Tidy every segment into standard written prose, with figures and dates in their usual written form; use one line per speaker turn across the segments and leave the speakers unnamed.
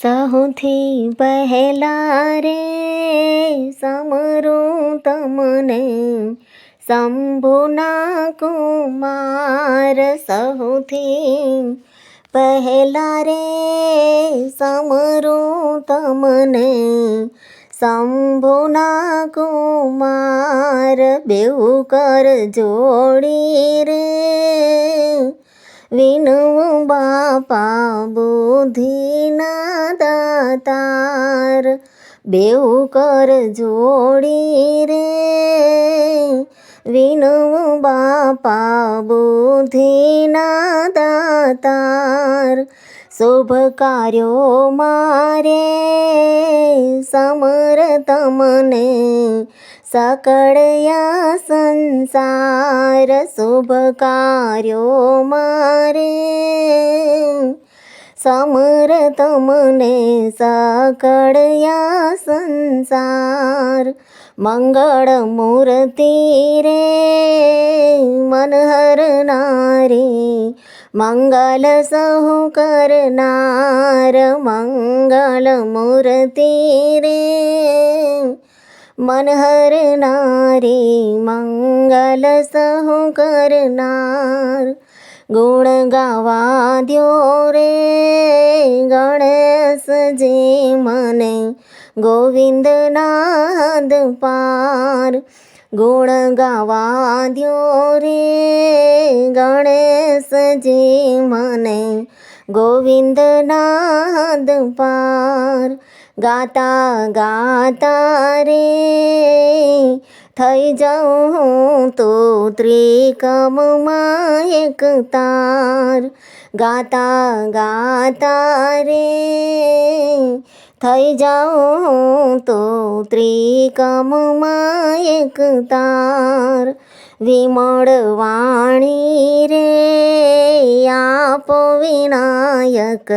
સહુથી પહેલા રે સમરું તમને શંભુના કુમાર. સહુથી પહેલા રે સમરું તમને શંભુના કુમાર. બેઉ કર જોડી રે વિનવું બાપા બુદ્ધિના દાતાર. બેઉ કર જોડી રે વિનવું બાપા બુદ્ધિના દાતાર. શુભ કાર્યો મારે સમર તમને સકળયા સંસાર. શુભ કાર્યો મારે સમર તમને સકળયા સંસાર. મંગળ મૂર્તિ રે મનહર નારી મંગલ સહુ કરનાર. મંગલ મૂર્તિ રે મનહર નારી મંગલ સહુ કરનાર. ગુણ ગાવા દ્યો રે ગણેશજી મને ગોવિંદના હદ પાર. ગુણ ગાવા દ્યો રે ગણેશજી મને ગોવિંદના હદ પાર. ગાતા ગાતા રે થઈ જાઉં તો ત્રિકમમાં એક તાર. ગાતા ગાતા રે થઈ જાઉં તો ત્રિકમમાં એક તાર. વિમળ વાણી રે આપો વિનાયક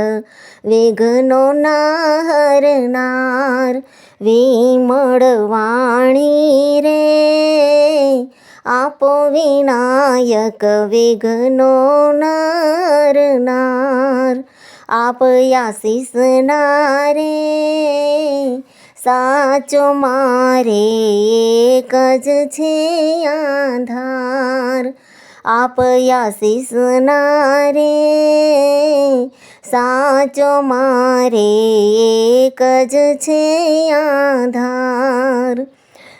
વિઘ્નો ના હરનાર. વિમળ વાણી રે આપો વિનાયક વિઘ્નો ના હરનાર. આપ આશીષ ના રે સાચો મારે એક જ છે આધાર. આપ આશીષ ના રે સાચો મારે એક જ છે આધાર.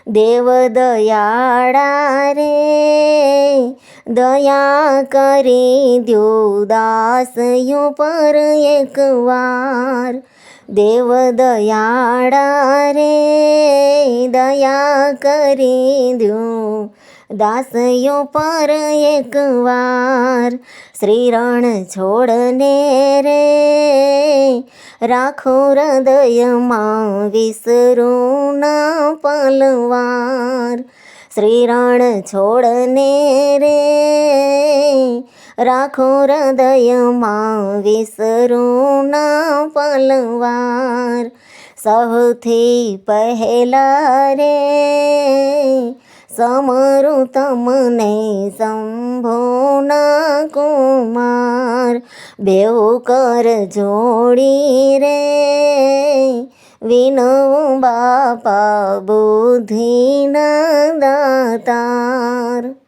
દેવ દયાળા રે દયા કરી દ્યો દાસયો પર એકવાર. દેવ દયાળા રે દયા કરી દ્યો દાસયો પર એકવાર. શ્રી રણ છોડને રે રાખો હૃદયમાં વિસરું ના પલવાર. શ્રી રણ છોડને રે રાખો હૃદયમાં વિસરું ના પલવાર. સહુથી પહેલા રે સમરું તમને શંભુના કુમાર. બેઉ કર જોડી રે વિનવું બાપા બુદ્ધિના દાતાર.